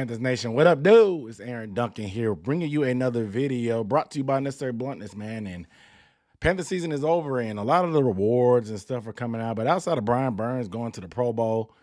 Panthers Nation, what up, dude? It's Aaron Duncan here, bringing you another video brought to you by Necessary Bluntness, man. And Panther season is over, and a lot of the rewards and stuff are coming out. But outside of Brian Burns going to the Pro Bowl,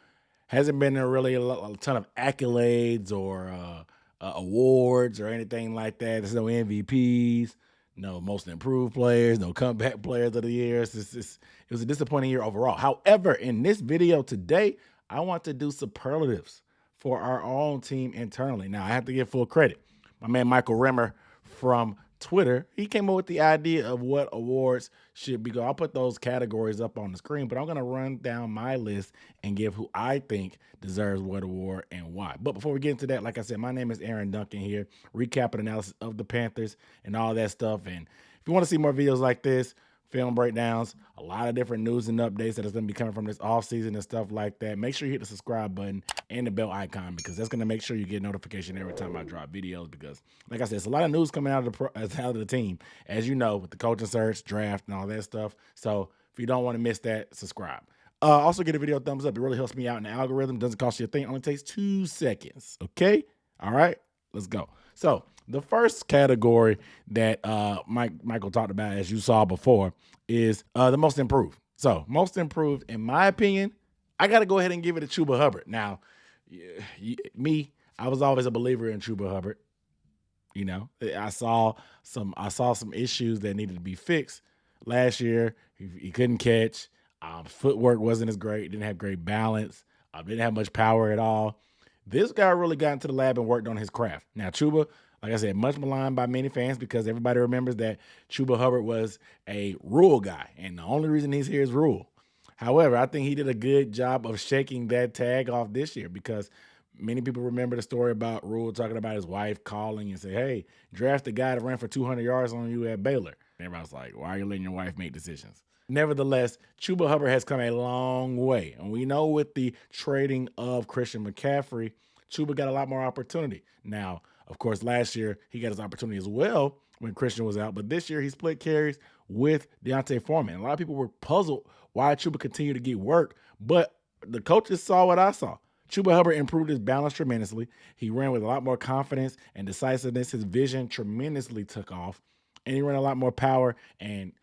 hasn't been there really a ton of accolades or awards or anything like that. There's no MVPs, no most improved players, no comeback players of the year. It was a disappointing year overall. However, in this video today, I want to do superlatives for our own team internally. Now, I have to give full credit. My man Michael Rimmer from Twitter, he came up with the idea of what awards should be. I'll put those categories up on the screen, but I'm going to run down my list and give who I think deserves what award and why. But before we get into that, like I said, my name is Aaron Duncan here, recapping analysis of the Panthers and all that stuff. And if you want to see more videos like this, film breakdowns, a lot of different news and updates that is going to be coming from this offseason and stuff like that, make sure you hit the subscribe button and the bell icon, because that's going to make sure you get notification every time I drop videos. Because, like I said, it's a lot of news coming out of the team, as you know, with the coaching search, draft, and all that stuff. So if you don't want to miss that, subscribe. Also, get a video thumbs up. It really helps me out in the algorithm. Doesn't cost you a thing. Only takes 2 seconds. Okay? All right? Let's go. So the first category that Michael talked about, as you saw before, is the most improved. So most improved, in my opinion, I got to go ahead and give it to Chuba Hubbard. Now, I was always a believer in Chuba Hubbard. You know, I saw some issues that needed to be fixed last year. He couldn't catch. Footwork wasn't as great. Didn't have great balance. Didn't have much power at all. This guy really got into the lab and worked on his craft. Now, Chuba, like I said, much maligned by many fans because everybody remembers that Chuba Hubbard was a Rule guy, and the only reason he's here is Rule. However, I think he did a good job of shaking that tag off this year, because many people remember the story about Rule talking about his wife calling and say, hey, draft the guy that ran for 200 yards on you at Baylor. And everybody's like, why are you letting your wife make decisions? Nevertheless, Chuba Hubbard has come a long way. And we know with the trading of Christian McCaffrey, Chuba got a lot more opportunity. Now, of course, last year he got his opportunity as well when Christian was out. But this year he split carries with D'Onta Foreman. A lot of people were puzzled why Chuba continued to get work. But the coaches saw what I saw. Chuba Hubbard improved his balance tremendously. He ran with a lot more confidence and decisiveness. His vision tremendously took off. And he ran a lot more power, and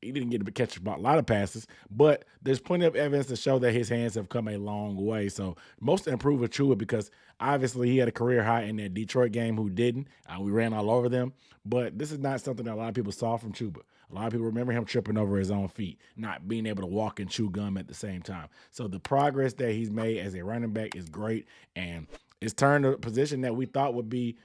he didn't get to catch a lot of passes, but there's plenty of evidence to show that his hands have come a long way. So most improved with Chuba, because obviously he had a career high in that Detroit game. Who didn't? We ran all over them. But this is not something that a lot of people saw from Chuba. A lot of people remember him tripping over his own feet, not being able to walk and chew gum at the same time. So the progress that he's made as a running back is great, and it's turned a position that we thought would be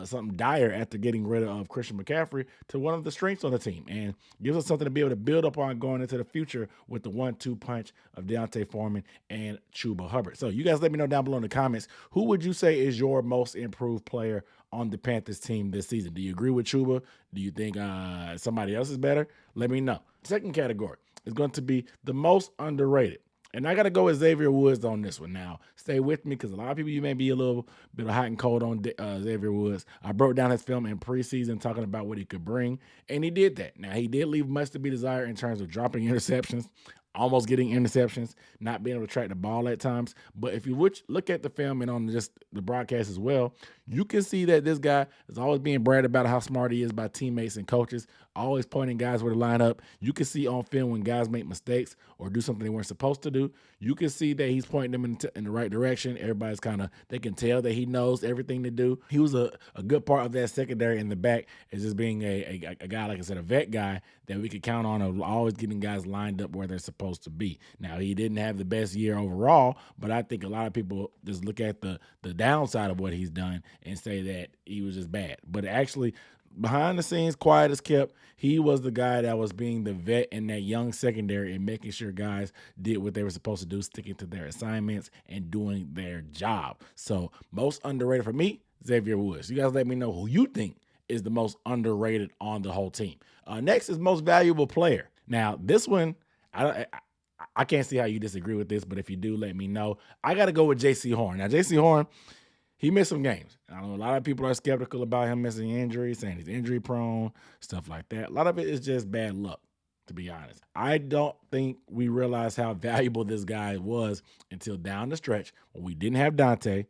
something dire after getting rid of Christian McCaffrey to one of the strengths on the team, and gives us something to be able to build upon going into the future with the 1-2 punch of D'Onta Foreman and Chuba Hubbard. So you guys let me know down below in the comments, who would you say is your most improved player on the Panthers team this season? Do you agree with Chuba? Do you think somebody else is better? Let me know. Second category is going to be the most underrated. And I got to go with Xavier Woods on this one. Now, stay with me, because a lot of people, you may be a little bit hot and cold on Xavier Woods. I broke down his film in preseason, talking about what he could bring, and he did that. Now, he did leave much to be desired in terms of dropping interceptions, almost getting interceptions, not being able to track the ball at times. But if you would look at the film and on just the broadcast as well, you can see that this guy is always being bragged about how smart he is by teammates and coaches, always pointing guys where to line up. You can see on film when guys make mistakes or do something they weren't supposed to do. You can see that he's pointing them in the right direction. Everybody's they can tell that he knows everything to do. He was a good part of that secondary in the back, as just being a guy, like I said, a vet guy that we could count on, of always getting guys lined up where they're supposed to be. Now, he didn't have the best year overall, but I think a lot of people just look at the downside of what he's done and say that he was just bad. But actually, behind the scenes, quiet as kept, he was the guy that was being the vet in that young secondary and making sure guys did what they were supposed to do, sticking to their assignments and doing their job. So most underrated for me, Xavier Woods. You guys let me know who you think is the most underrated on the whole team. Next is most valuable player. Now, this one, I can't see how you disagree with this, but if you do, let me know. I got to go with J.C. Horn. Now, J.C. Horn, he missed some games. I know a lot of people are skeptical about him missing injuries, saying he's injury prone, stuff like that. A lot of it is just bad luck, to be honest. I don't think we realized how valuable this guy was until down the stretch when we didn't have Dante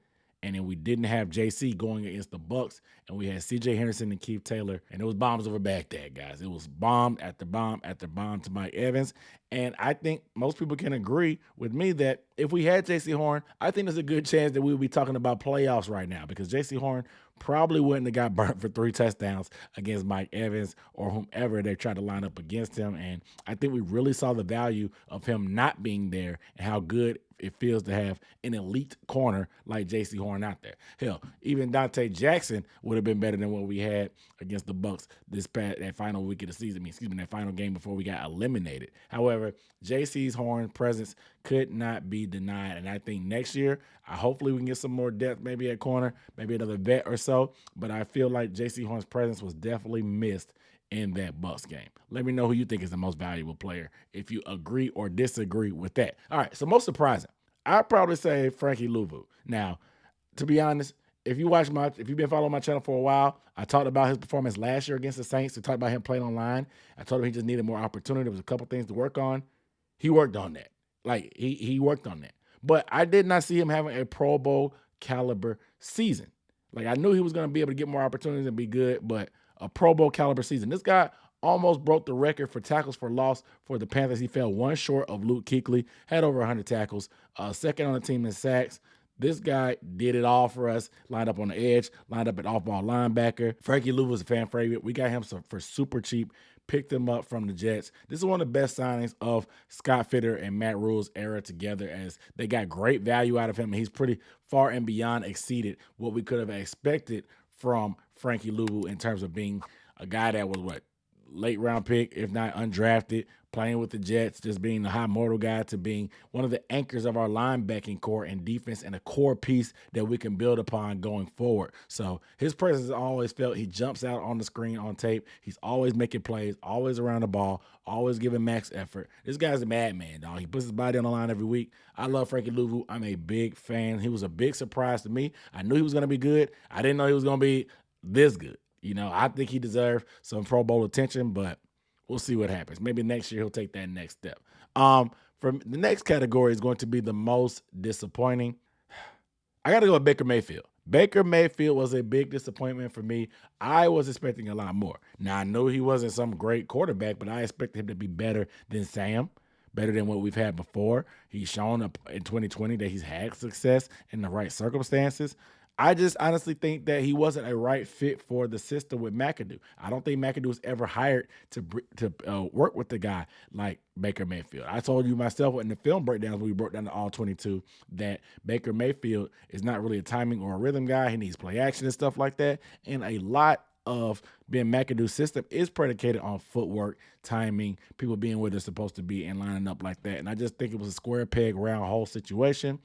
and then we didn't have JC going against the Bucks, and we had CJ Henderson and Keith Taylor, and it was bombs over Baghdad, guys. It was bomb after bomb after bomb to Mike Evans. And I think most people can agree with me that if we had JC Horn, I think there's a good chance that we would be talking about playoffs right now, because JC Horn probably wouldn't have got burnt for 3 touchdowns against Mike Evans or whomever they tried to line up against him. And I think we really saw the value of him not being there and how good it feels to have an elite corner like JC Horn out there. Hell, even Dante Jackson would have been better than what we had against the Bucks that final week of the season. That final game before we got eliminated. However, JC's Horn presence could not be denied, and I think next year, hopefully we can get some more depth, maybe at corner, maybe another vet or so. But I feel like JC Horn's presence was definitely missed in that Bucks game. Let me know who you think is the most valuable player, if you agree or disagree with that. All right, so most surprising, I'd probably say Frankie Luvu. Now, to be honest, if you've been following my channel for a while, I talked about his performance last year against the Saints. We talked about him playing online. I told him he just needed more opportunity. There was a couple things to work on. He worked on that. He worked on that. But I did not see him having a Pro Bowl caliber season. I knew he was going to be able to get more opportunities and be good, but a Pro Bowl caliber season. This guy almost broke the record for tackles for loss for the Panthers. He fell one short of Luke Kuechly, had over 100 tackles, second on the team in sacks. This guy did it all for us, lined up on the edge, lined up at off-ball linebacker. Frankie Luvu was a fan favorite. We got him for super cheap, picked him up from the Jets. This is one of the best signings of Scott Fitter and Matt Rule's era together, as they got great value out of him. He's pretty far and beyond exceeded what we could have expected from Frankie Luvu in terms of being a guy that was, late round pick, if not undrafted, playing with the Jets, just being the high mortal guy, to being one of the anchors of our linebacking core and defense, and a core piece that we can build upon going forward. So his presence is always felt. He jumps out on the screen on tape. He's always making plays, always around the ball, always giving max effort. This guy's a madman, dog. He puts his body on the line every week. I love Frankie Luvu. I'm a big fan. He was a big surprise to me. I knew he was going to be good. I didn't know he was going to be this good. I think he deserved some Pro Bowl attention, but we'll see what happens. Maybe next year he'll take that next step. From the next category is going to be the most disappointing. I got to go with Baker Mayfield. Baker Mayfield was a big disappointment for me. I was expecting a lot more. Now, I know he wasn't some great quarterback, but I expected him to be better than Sam, better than what we've had before. He's shown up in 2020 that he's had success in the right circumstances. I just honestly think that he wasn't a right fit for the system with McAdoo. I don't think McAdoo was ever hired to work with the guy like Baker Mayfield. I told you myself in the film breakdowns when we broke down the all 22 that Baker Mayfield is not really a timing or a rhythm guy. He needs play action and stuff like that. And a lot of being McAdoo's system is predicated on footwork, timing, people being where they're supposed to be and lining up like that. And I just think it was a square peg round hole situation.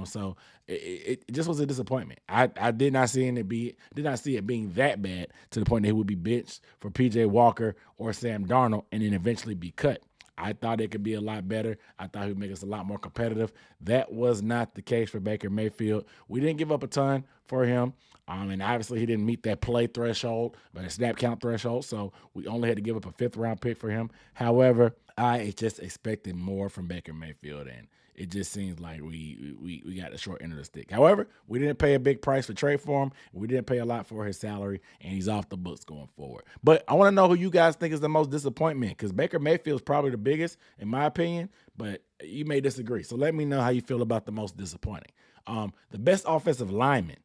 So it just was a disappointment. I did not see it being that bad to the point that he would be benched for PJ Walker or Sam Darnold and then eventually be cut. I thought it could be a lot better. I thought he would make us a lot more competitive. That was not the case for Baker Mayfield. We didn't give up a ton for him. And obviously he didn't meet that play threshold, but a snap count threshold. So we only had to give up a 5th round pick for him. However, I just expected more from Baker Mayfield, and it just seems like we got the short end of the stick. However, we didn't pay a big price for trade for him. We didn't pay a lot for his salary, and he's off the books going forward. But I want to know who you guys think is the most disappointment, because Baker Mayfield is probably the biggest, in my opinion, but you may disagree. So let me know how you feel about the most disappointing. The best offensive lineman,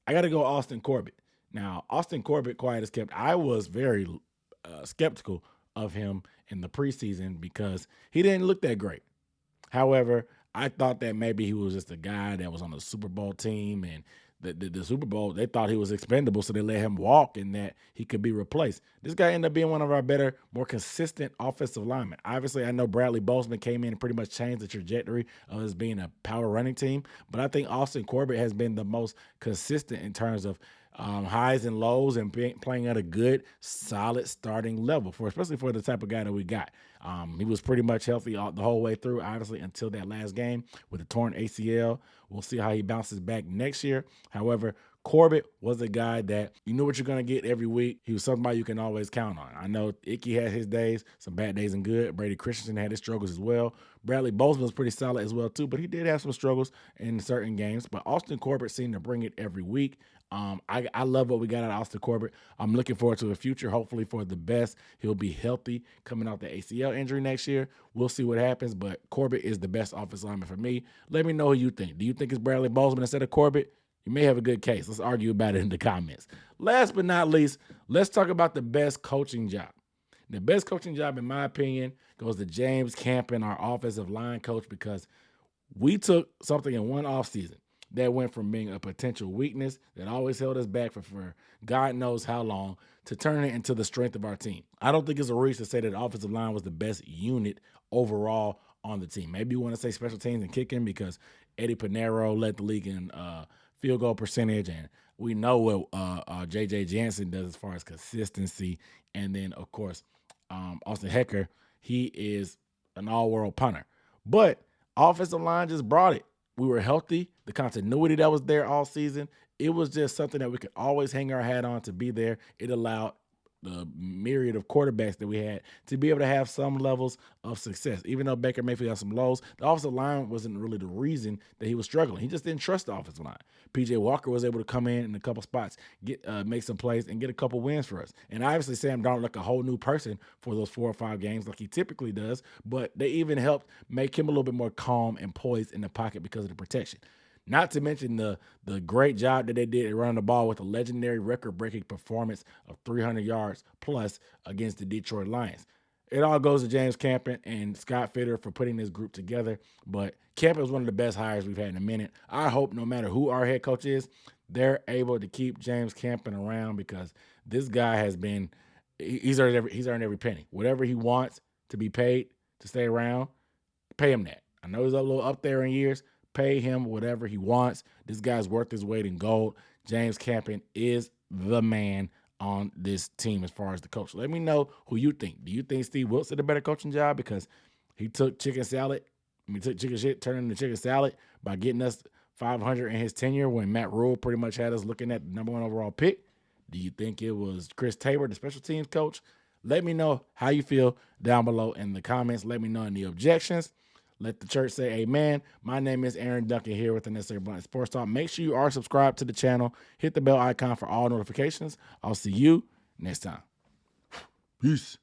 I got to go Austin Corbett. Now, Austin Corbett, quiet as kept, I was very skeptical of him in the preseason because he didn't look that great. However, I thought that maybe he was just a guy that was on the Super Bowl team, and the Super Bowl, they thought he was expendable, so they let him walk and that he could be replaced. This guy ended up being one of our better, more consistent offensive linemen. Obviously, I know Bradley Bozeman came in and pretty much changed the trajectory of us being a power running team, but I think Austin Corbett has been the most consistent in terms of highs and lows and playing at a good, solid starting level, especially for the type of guy that we got. He was pretty much healthy the whole way through, obviously, until that last game with a torn ACL. We'll see how he bounces back next year. However, Corbett was a guy that you knew what you're going to get every week. He was somebody you can always count on. I know Icky had his days, some bad days and good. Brady Christensen had his struggles as well. Bradley Bozeman was pretty solid as well too, but he did have some struggles in certain games. But Austin Corbett seemed to bring it every week. I love what we got out of Austin Corbett. I'm looking forward to the future, hopefully for the best. He'll be healthy coming off the ACL injury next year. We'll see what happens, but Corbett is the best offensive lineman for me. Let me know who you think. Do you think it's Bradley Bozeman instead of Corbett? You may have a good case. Let's argue about it in the comments. Last but not least, let's talk about the best coaching job. The best coaching job, in my opinion, goes to James Campen, our offensive line coach, because we took something in one offseason that went from being a potential weakness that always held us back for God knows how long to turn it into the strength of our team. I don't think it's a reach to say that the offensive line was the best unit overall on the team. Maybe you want to say special teams and kicking because Eddie Pinero led the league in field goal percentage, and we know what J.J. Jansen does as far as consistency. And then, of course, Austin Hecker, he is an all-world punter. But offensive line just brought it. We were healthy. The continuity that was there all season, it was just something that we could always hang our hat on to be there. It allowed the myriad of quarterbacks that we had to be able to have some levels of success. Even though Baker Mayfield had some lows, the offensive line wasn't really the reason that he was struggling. He just didn't trust the offensive line. PJ Walker was able to come in a couple spots, make some plays, and get a couple wins for us. And obviously Sam Darnold looked a whole new person for those 4 or 5 games like he typically does, but they even helped make him a little bit more calm and poised in the pocket because of the protection. Not to mention the great job that they did at running the ball with a legendary record-breaking performance of 300 yards plus against the Detroit Lions. It all goes to James Campen and Scott Fitter for putting this group together. But Campen was one of the best hires we've had in a minute. I hope no matter who our head coach is, they're able to keep James Campen around because this guy has been he's earned every penny. Whatever he wants to be paid to stay around, pay him that. I know he's a little up there in years. Pay him whatever he wants. This guy's worth his weight in gold. James Campen is the man on this team as far as the coach. Let me know who you think. Do you think Steve Wilkes did a better coaching job because he took chicken shit, turned into chicken salad by getting us 500 in his tenure when Matt Rule pretty much had us looking at the number 1 overall pick? Do you think it was Chris Tabor, the special teams coach? Let me know how you feel down below in the comments. Let me know any objections. Let the church say amen. My name is Aaron Duncan here with the Necessary Blunt Sports Talk. Make sure you are subscribed to the channel. Hit the bell icon for all notifications. I'll see you next time. Peace.